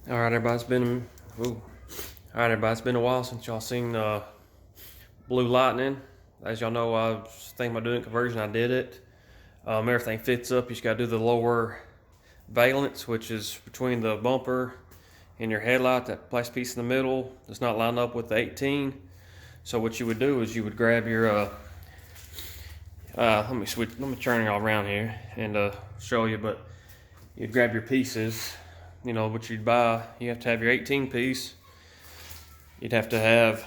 All right, everybody. It's been a while since y'all seen Blue Lightning. As y'all know, I was thinking about doing conversion. I did it. Everything fits up. You just got to do the lower valence, which is between the bumper and your headlight. That plastic piece in the middle does not line up with the 18. So what you would do is you would grab your let me turn it all around here and show you. But you'd grab your pieces. You know what you'd buy. You have to have your 18 piece. You'd have to have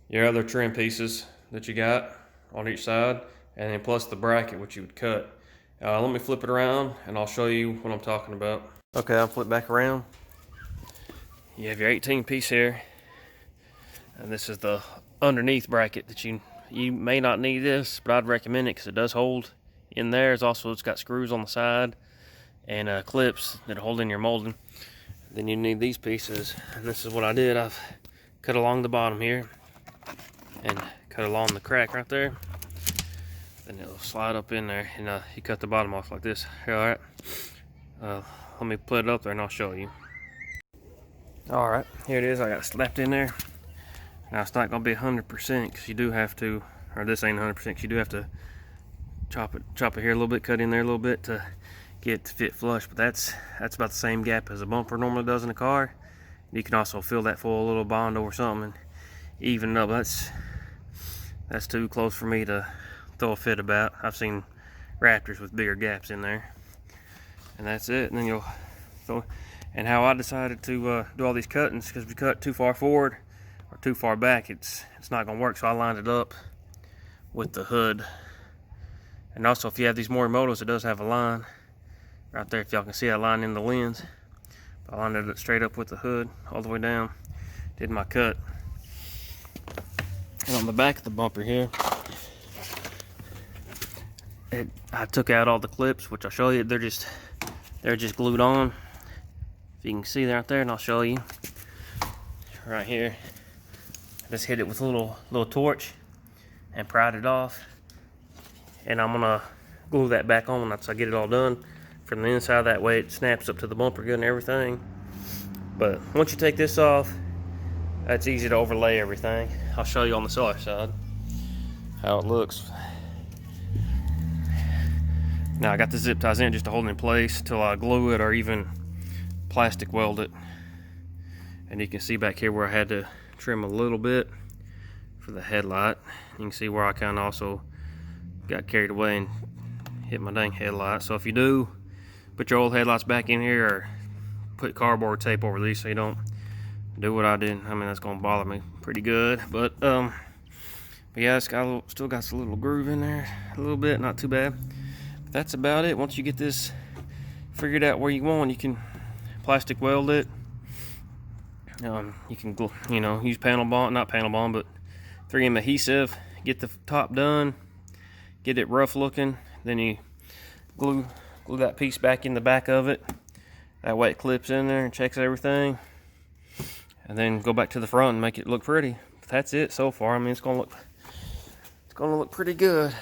your other trim pieces that you got on each side, and then plus the bracket which you would cut. Let me flip it around and I'll show you what I'm talking about. Okay, I'll flip back around. You have your 18 piece here, and this is the underneath bracket that you may not need this, but I'd recommend it because it does hold in there. It's got screws on the side and clips that hold in your molding. Then you need these pieces, and this is what I did. I've cut along the bottom here and cut along the crack right there. Then it'll slide up in there, and you cut the bottom off like this. All right. Let me put it up there and I'll show you. All right, here it is. I got it slapped in there. Now it's not gonna be 100% because you do have to, or this ain't 100% because you do have to chop it here a little bit, cut in there a little bit to get it to fit flush. But that's about the same gap as a bumper normally does in a car. You can also fill that full of a little Bondo or something and even it up. That's too close for me to throw a fit about. I've seen Raptors with bigger gaps in there. And that's it. And then you'll throw. And how I decided to do all these cuttings, because if you cut too far forward or too far back, it's not gonna work. So I lined it up with the hood. And also, if you have these Morimotos, it does have a line right there. If y'all can see that line in the lens, I lined it straight up with the hood all the way down. Did my cut. And on the back of the bumper here, I took out all the clips, which I'll show you. They're just glued on. If you can see that right there, and I'll show you right here. I just hit it with a little torch and pried it off. And I'm gonna glue that back on once I get it all done from the inside. That way it snaps up to the bumper good and everything. But once you take this off, that's easy to overlay everything. I'll show you on the other side how it looks. Now I got the zip ties in just to hold it in place till I glue it or even plastic weld it. And you can see back here where I had to trim a little bit for the headlight. You can see where I kind of also got carried away and hit my dang headlight. So if you do put your old headlights back in here, or put cardboard tape over these so you don't do what I did. I mean, that's gonna bother me pretty good. But yeah, it's got still got a little groove in there, a little bit, not too bad. But that's about it. Once you get this figured out where you want, you can plastic weld it. You can use not panel bond, but 3M adhesive. Get the top done, get it rough looking. Then you glue that piece back in the back of it. That way it clips in there and checks everything. And then go back to the front and make it look pretty. But that's it so far. I mean, it's gonna look pretty good.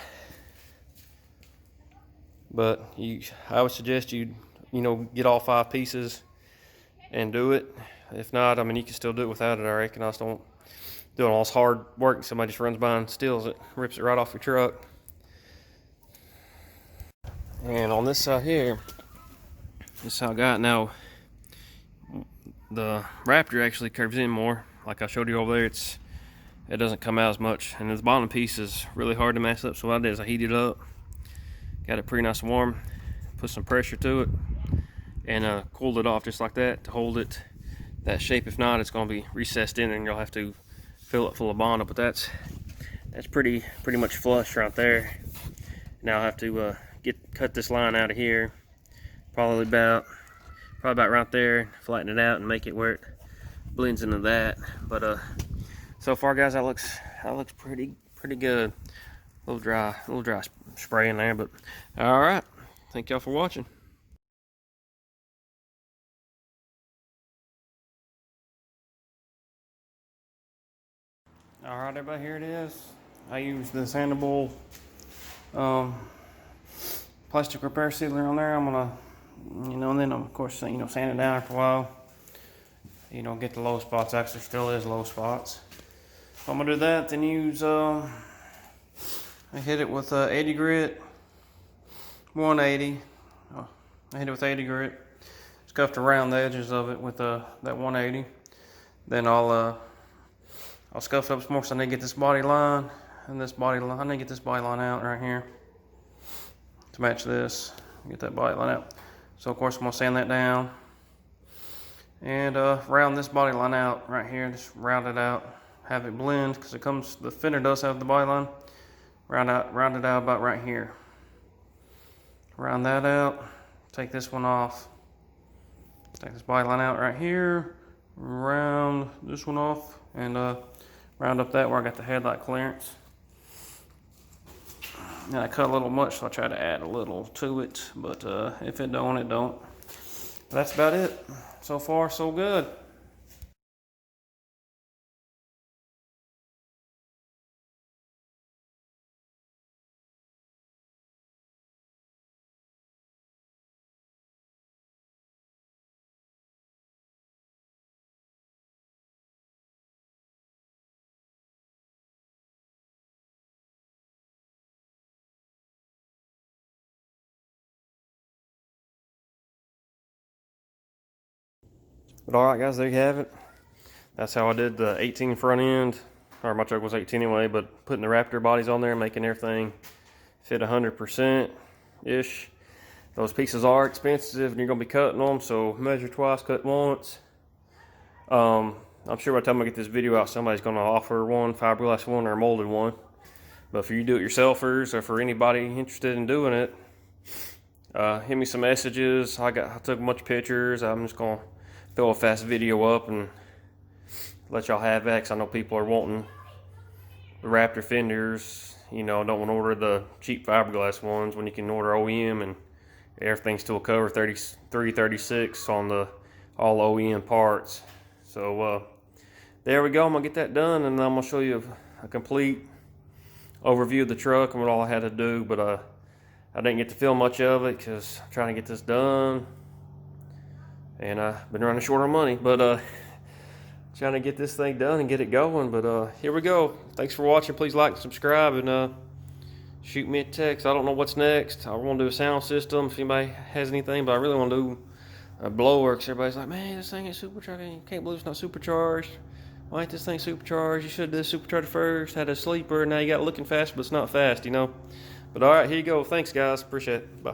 But I would suggest you get all 5 pieces and do it. If not, I mean, you can still do it without it. I reckon. I just don't do all this hard work. Somebody just runs by and steals it, rips it right off your truck. And on this side here, this is how I got it. Now, the Raptor actually curves in more. Like I showed you over there, it doesn't come out as much. And the bottom piece is really hard to mess up. So what I did is I heated it up, got it pretty nice and warm, put some pressure to it, and cooled it off just like that to hold it that shape. If not, it's going to be recessed in and you'll have to fill it full of Bondo. But that's pretty much flush right there. Now I have to cut this line out of here, probably about right there, flatten it out and make it where it blends into that. But so far, guys, that looks pretty good. A little dry spray in there, but all right. Thank y'all for watching. All right, everybody, here it is. I used this Hannibal plastic repair sealer on there. I'm gonna You know, and then of course, you know, sand it down after a while. You know, get the low spots. Actually, still is low spots. So I'm gonna do that. Then use I hit it with 80 grit, 180. I hit it with 80 grit. Scuffed around the edges of it with that 180. Then I'll scuff it up some more. So I need to get this body line and this body line. I need to get this body line out right here to match this. Get that body line out. So of course I'm gonna sand that down and round this body line out right here. Just round it out, have it blend because it comes. The fender does have the body line. Round it out about right here. Round that out. Take this one off. Take this body line out right here. Round this one off and round up that where I got the headlight clearance. And I cut a little much, so I try to add a little to it, but if it don't, it don't. But that's about it. So far, so good. But all right, guys, there you have it. That's how I did the 18 front end. Or my truck was 18 anyway, but putting the Raptor bodies on there, making everything fit 100%-ish. Those pieces are expensive and you're gonna be cutting them, so measure twice, cut once. I'm sure by the time I get this video out, somebody's gonna offer one, fiberglass one or a molded one. But for you do-it-yourselfers or for anybody interested in doing it, hit me some messages. I took a bunch of pictures. I'm just gonna throw a fast video up and let y'all have that, 'cause I know people are wanting the Raptor fenders. You know, don't want to order the cheap fiberglass ones when you can order OEM and everything's still covered 33, 36 on the all OEM parts. So there we go. I'm gonna get that done and I'm gonna show you a complete overview of the truck and what all I had to do. But I didn't get to film much of it because I'm trying to get this done. And I've been running short on money, but trying to get this thing done and get it going. But here we go. Thanks for watching. Please like and subscribe and shoot me a text. I don't know what's next. I want to do a sound system if anybody has anything, but I really want to do a blower because everybody's like, man, this thing is supercharged. You can't believe it's not supercharged. Why ain't this thing supercharged? You should have did supercharged first, had a sleeper, and now you got it looking fast, but it's not fast, you know. But all right, here you go. Thanks, guys. Appreciate it. Bye.